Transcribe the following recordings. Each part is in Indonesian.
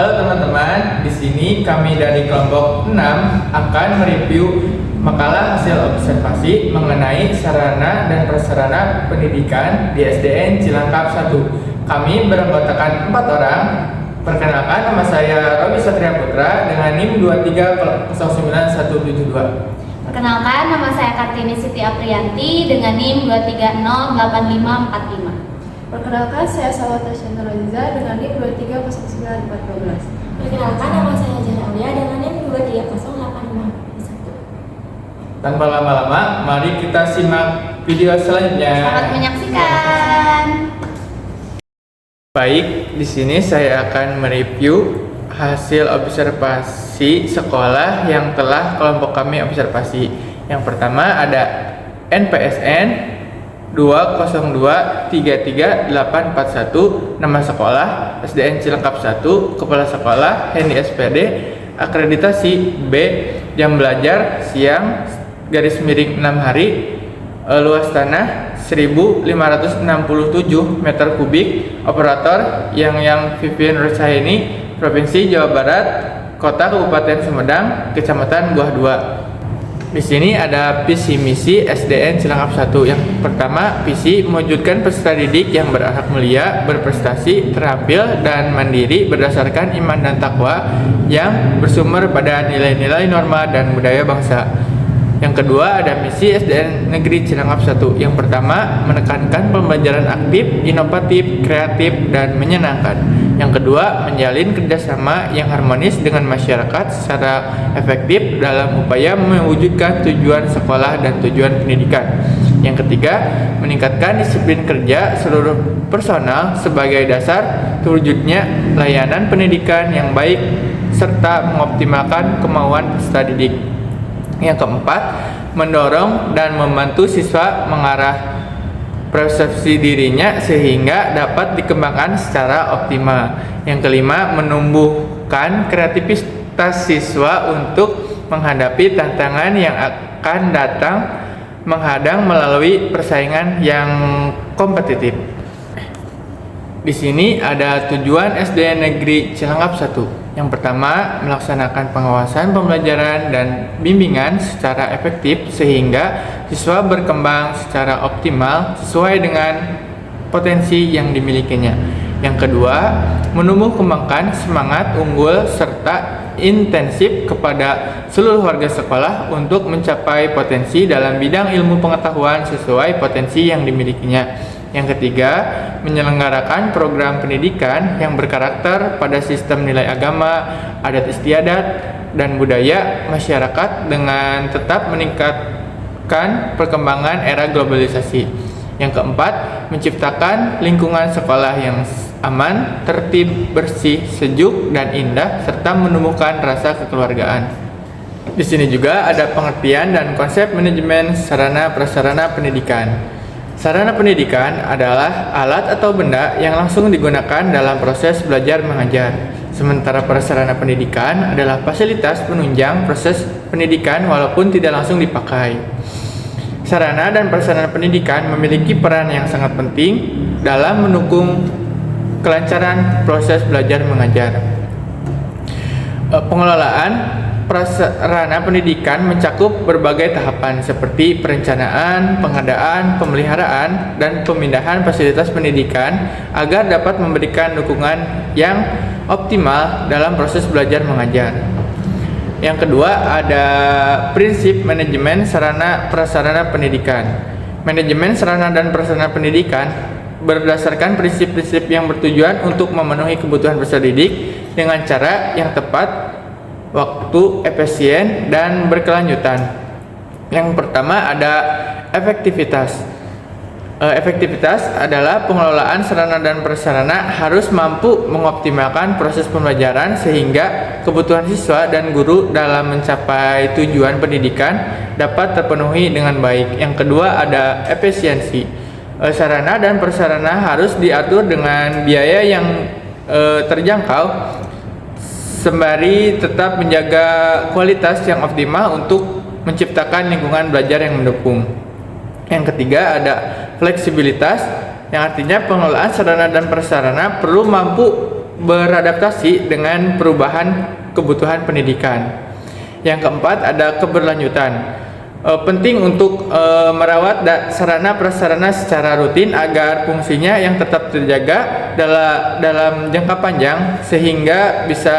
Halo teman-teman, di sini kami dari kelompok 6 akan mereview makalah hasil observasi mengenai sarana dan prasarana pendidikan di SDN Cilangkap 1. Kami beranggotakan 4 orang. Perkenalkan, nama saya Robi Satria Putra dengan NIM 2309172. Perkenalkan, nama saya Kartini Siti Aprianti dengan NIM 2308545. Perkenalkan, saya Salwata Syanuraliza dengan NIM 2309412. Perkenalkan, nama saya Jana Aulia dengan NIM 2308551. Tanpa lama-lama, mari kita simak video selanjutnya. Selamat menyaksikan. Baik, di sini saya akan mereview hasil observasi sekolah yang telah kelompok kami observasi. Yang pertama ada NPSN 202333841, nama sekolah SDN Cilangkap 1, kepala sekolah Hendy SPD, akreditasi B, jam belajar siang _6 hari, luas tanah 1567 meter kubik, operator yang Vivian Rosaini, Provinsi Jawa Barat, Kota Kabupaten Sumedang, Kecamatan Buah 2. Di sini ada visi misi SDN Cilangkap 1. Yang pertama, visi mewujudkan peserta didik yang berakhlak mulia, berprestasi, terampil, dan mandiri berdasarkan iman dan takwa yang bersumber pada nilai-nilai norma dan budaya bangsa. Yang kedua, ada misi SDN Negeri Cilangkap 1. Yang pertama, menekankan pembelajaran aktif, inovatif, kreatif, dan menyenangkan. Yang kedua, menjalin kerjasama yang harmonis dengan masyarakat secara efektif dalam upaya mewujudkan tujuan sekolah dan tujuan pendidikan. Yang ketiga, meningkatkan disiplin kerja seluruh personal sebagai dasar terwujudnya layanan pendidikan yang baik serta mengoptimalkan kemauan peserta didik. Yang keempat, mendorong dan membantu siswa mengarah persepsi dirinya sehingga dapat dikembangkan secara optimal. Yang kelima, menumbuhkan kreativitas siswa untuk menghadapi tantangan yang akan datang menghadang melalui persaingan yang kompetitif. Di sini ada tujuan SDN Negeri Cilangkap 1. Yang pertama, melaksanakan pengawasan pembelajaran dan bimbingan secara efektif sehingga siswa berkembang secara optimal sesuai dengan potensi yang dimilikinya. Yang kedua, menumbuh kembangkan semangat unggul serta intensif kepada seluruh warga sekolah untuk mencapai potensi dalam bidang ilmu pengetahuan sesuai potensi yang dimilikinya. Yang ketiga, menyelenggarakan program pendidikan yang berkarakter pada sistem nilai agama, adat istiadat, dan budaya masyarakat dengan tetap meningkatkan perkembangan era globalisasi. Yang keempat, menciptakan lingkungan sekolah yang aman, tertib, bersih, sejuk, dan indah, serta menumbuhkan rasa kekeluargaan. Di sini juga ada pengertian dan konsep manajemen sarana prasarana pendidikan. Sarana pendidikan adalah alat atau benda yang langsung digunakan dalam proses belajar mengajar. Sementara prasarana pendidikan adalah fasilitas penunjang proses pendidikan walaupun tidak langsung dipakai. Sarana dan prasarana pendidikan memiliki peran yang sangat penting dalam mendukung kelancaran proses belajar mengajar. Pengelolaan prasarana pendidikan mencakup berbagai tahapan seperti perencanaan, pengadaan, pemeliharaan, dan pemindahan fasilitas pendidikan agar dapat memberikan dukungan yang optimal dalam proses belajar mengajar. Yang kedua, ada prinsip manajemen sarana prasarana pendidikan. Manajemen sarana dan prasarana pendidikan berdasarkan prinsip-prinsip yang bertujuan untuk memenuhi kebutuhan peserta didik dengan cara yang tepat, waktu, efisien, dan berkelanjutan. Yang pertama ada efektivitas. Efektivitas adalah pengelolaan sarana dan prasarana harus mampu mengoptimalkan proses pembelajaran sehingga kebutuhan siswa dan guru dalam mencapai tujuan pendidikan dapat terpenuhi dengan baik. Yang kedua ada efisiensi. Sarana dan prasarana harus diatur dengan biaya yang terjangkau sembari tetap menjaga kualitas yang optimal untuk menciptakan lingkungan belajar yang mendukung. Yang ketiga ada fleksibilitas, yang artinya pengelolaan sarana dan prasarana perlu mampu beradaptasi dengan perubahan kebutuhan pendidikan. Yang keempat ada keberlanjutan. Penting untuk merawat sarana prasarana secara rutin agar fungsinya yang tetap terjaga dalam jangka panjang sehingga bisa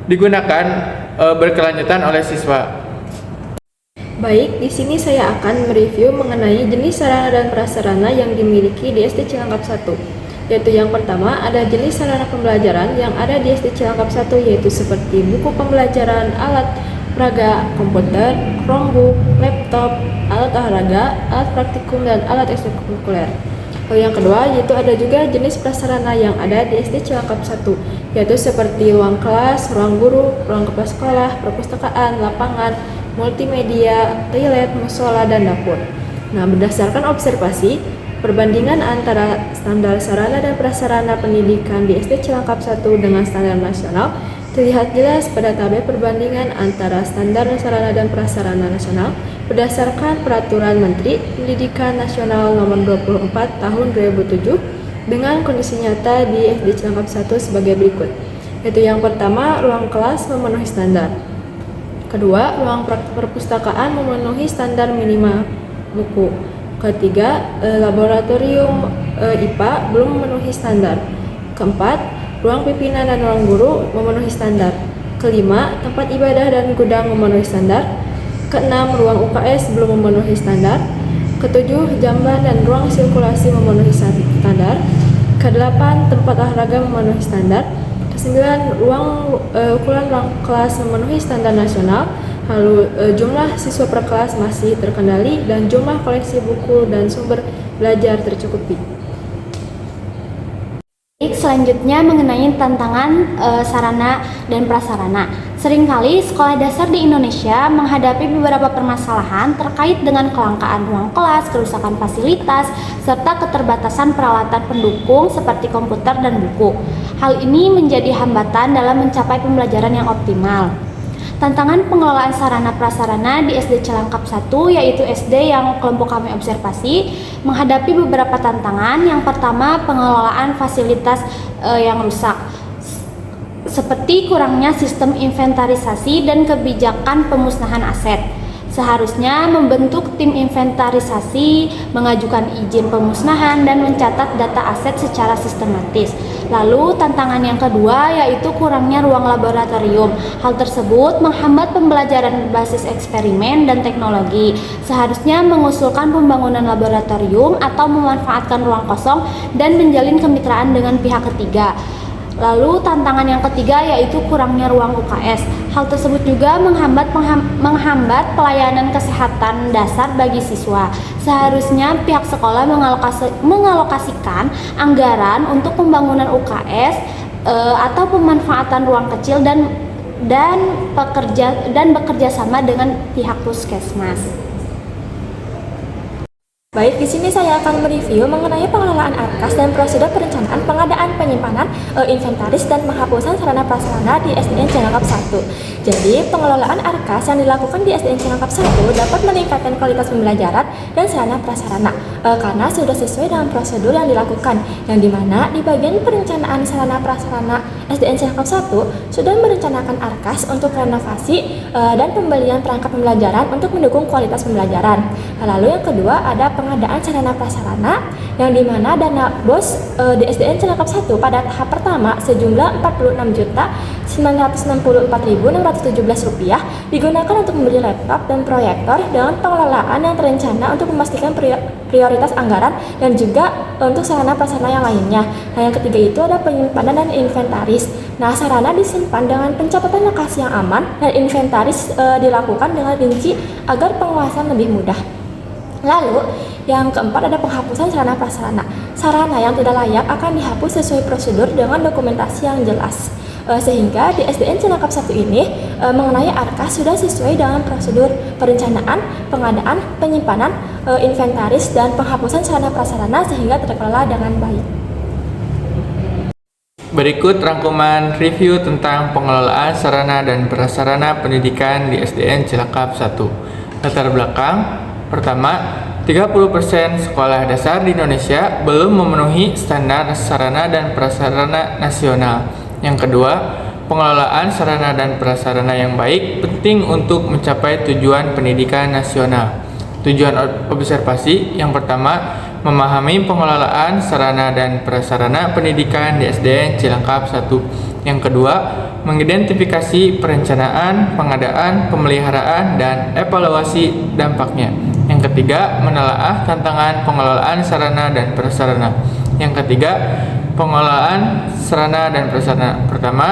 digunakan berkelanjutan oleh siswa. Baik, di sini saya akan mereview mengenai jenis sarana dan prasarana yang dimiliki di SD Cilangkap 1. Yaitu yang pertama ada jenis sarana pembelajaran yang ada di SD Cilangkap 1, yaitu seperti buku pembelajaran, alat peraga, komputer, Chromebook, laptop, alat olahraga, alat praktikum, dan alat ekstrakurikuler. Lalu yang kedua yaitu ada juga jenis prasarana yang ada di SD Cilangkap 1, yaitu seperti ruang kelas, ruang guru, ruang kepala sekolah, perpustakaan, lapangan, multimedia, toilet, musola, dan dapur. Nah, berdasarkan observasi, perbandingan antara standar sarana dan prasarana pendidikan di SD Cilangkap 1 dengan standar nasional terlihat jelas pada tabel perbandingan antara standar sarana dan prasarana nasional berdasarkan Peraturan Menteri Pendidikan Nasional Nomor 24 Tahun 2007 dengan kondisi nyata di SD Cilangkap 1 sebagai berikut. Yaitu yang pertama, ruang kelas memenuhi standar. Kedua, ruang perpustakaan memenuhi standar minimal buku. Ketiga, laboratorium IPA belum memenuhi standar. Keempat, ruang pimpinan dan ruang guru memenuhi standar. Kelima, tempat ibadah dan gudang memenuhi standar. Keenam, ruang UKS belum memenuhi standar. Ketujuh, jamban dan ruang sirkulasi memenuhi standar. Kedelapan, tempat olahraga memenuhi standar. Kesembilan, ukuran ruang kelas memenuhi standar nasional. Lalu jumlah siswa per kelas masih terkendali dan jumlah koleksi buku dan sumber belajar tercukupi. Selanjutnya mengenai tantangan sarana dan prasarana. Seringkali sekolah dasar di Indonesia menghadapi beberapa permasalahan terkait dengan kelangkaan ruang kelas, kerusakan fasilitas, serta keterbatasan peralatan pendukung seperti komputer dan buku. Hal ini menjadi hambatan dalam mencapai pembelajaran yang optimal. Tantangan pengelolaan sarana prasarana di SD Cilangkap 1, yaitu SD yang kelompok kami observasi, menghadapi beberapa tantangan. Yang pertama, pengelolaan fasilitas yang rusak, seperti kurangnya sistem inventarisasi dan kebijakan pemusnahan aset. Seharusnya membentuk tim inventarisasi, mengajukan izin pemusnahan, dan mencatat data aset secara sistematis. Lalu tantangan yang kedua yaitu kurangnya ruang laboratorium. Hal tersebut menghambat pembelajaran berbasis eksperimen dan teknologi. Seharusnya mengusulkan pembangunan laboratorium atau memanfaatkan ruang kosong dan menjalin kemitraan dengan pihak ketiga. Lalu tantangan yang ketiga yaitu kurangnya ruang UKS. Hal tersebut juga menghambat pelayanan kesehatan dasar bagi siswa. Seharusnya pihak sekolah mengalokasikan anggaran untuk pembangunan UKS atau pemanfaatan ruang kecil dan bekerja sama dengan pihak puskesmas. Baik, di sini saya akan mereview mengenai pengelolaan ARKAS dan prosedur perencanaan, pengadaan, penyimpanan, inventaris, dan penghapusan sarana prasarana di SDN Cilangkap 1. Jadi, pengelolaan ARKAS yang dilakukan di SDN Cilangkap 1 dapat meningkatkan kualitas pembelajaran dan sarana prasarana karena sudah sesuai dengan prosedur yang dilakukan, yang dimana di bagian perencanaan sarana prasarana SDN Cilangkap 1 sudah merencanakan ARKAS untuk renovasi dan pembelian perangkat pembelajaran untuk mendukung kualitas pembelajaran. Lalu yang kedua ada pengadaan sarana prasarana yang dimana dana BOS di SDN Cilangkap 1 pada tahap pertama sejumlah Rp46.964.617 digunakan untuk membeli laptop dan proyektor dengan pengelolaan yang terencana untuk memastikan prioritas anggaran dan juga untuk sarana prasarana yang lainnya. Nah, yang ketiga itu ada penyimpanan dan inventaris. Nah, sarana disimpan dengan pencatatan lokasi yang aman dan inventaris dilakukan dengan rinci agar penguasaan lebih mudah. Lalu, yang keempat ada penghapusan sarana prasarana. Sarana yang tidak layak akan dihapus sesuai prosedur dengan dokumentasi yang jelas. Sehingga di SDN Cilangkap 1 ini mengenai ARKAS sudah sesuai dengan prosedur perencanaan, pengadaan, penyimpanan, inventaris, dan penghapusan sarana prasarana sehingga terkelola dengan baik. Berikut rangkuman review tentang pengelolaan sarana dan prasarana pendidikan di SDN Cilangkap 1. Latar belakang. Pertama, 30% sekolah dasar di Indonesia belum memenuhi standar sarana dan prasarana nasional. Yang kedua, pengelolaan sarana dan prasarana yang baik penting untuk mencapai tujuan pendidikan nasional. Tujuan observasi yang pertama, memahami pengelolaan sarana dan prasarana pendidikan di SDN Cilangkap 1. Yang kedua, mengidentifikasi perencanaan, pengadaan, pemeliharaan, dan evaluasi dampaknya. Yang ketiga, menelaah tantangan pengelolaan sarana dan prasarana. Yang ketiga, pengelolaan sarana dan prasarana. Pertama,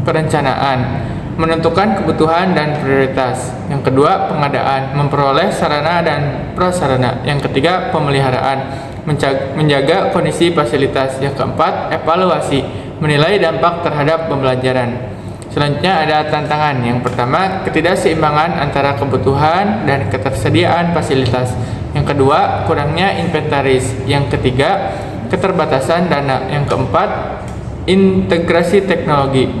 perencanaan, menentukan kebutuhan dan prioritas. Yang kedua, pengadaan, memperoleh sarana dan prasarana. Yang ketiga, pemeliharaan, menjaga kondisi fasilitas. Yang keempat, evaluasi, menilai dampak terhadap pembelajaran. Selanjutnya ada tantangan. Yang pertama, ketidakseimbangan antara kebutuhan dan ketersediaan fasilitas. Yang kedua, kurangnya inventaris. Yang ketiga, keterbatasan dana. Yang keempat, integrasi teknologi.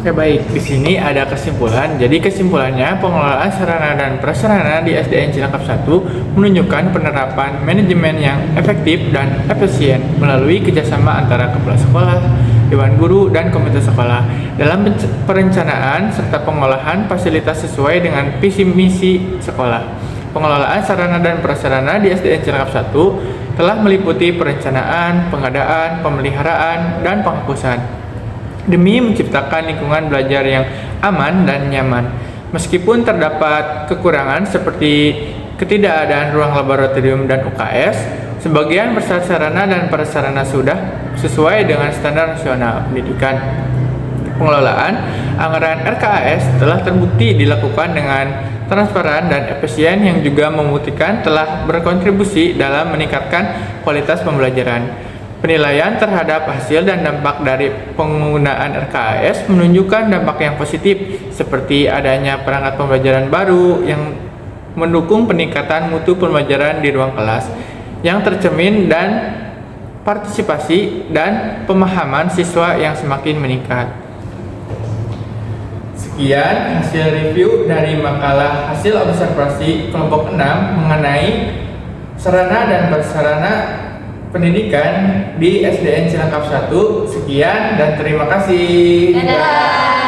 Oke, baik, di sini ada kesimpulan. Jadi kesimpulannya, pengelolaan sarana dan prasarana di SDN Cilangkap 1 menunjukkan penerapan manajemen yang efektif dan efisien melalui kerjasama antara kepala sekolah, dewan guru, dan komite sekolah dalam perencanaan serta pengolahan fasilitas sesuai dengan visi misi sekolah. Pengelolaan sarana dan prasarana di SDN Cilangkap 1 telah meliputi perencanaan, pengadaan, pemeliharaan, dan penghapusan demi menciptakan lingkungan belajar yang aman dan nyaman. Meskipun terdapat kekurangan seperti ketidakadaan ruang laboratorium dan UKS, sebagian besar sarana dan prasarana sudah sesuai dengan standar nasional pendidikan. Pengelolaan anggaran RKAS telah terbukti dilakukan dengan transparan dan efisien yang juga membuktikan telah berkontribusi dalam meningkatkan kualitas pembelajaran. Penilaian terhadap hasil dan dampak dari penggunaan RKAS menunjukkan dampak yang positif, seperti adanya perangkat pembelajaran baru yang mendukung peningkatan mutu pembelajaran di ruang kelas yang tercermin dan partisipasi dan pemahaman siswa yang semakin meningkat. Sekian hasil review dari makalah hasil observasi kelompok 6 mengenai sarana dan prasarana pendidikan di SDN Cilangkap 1. Sekian dan terima kasih. Dadah.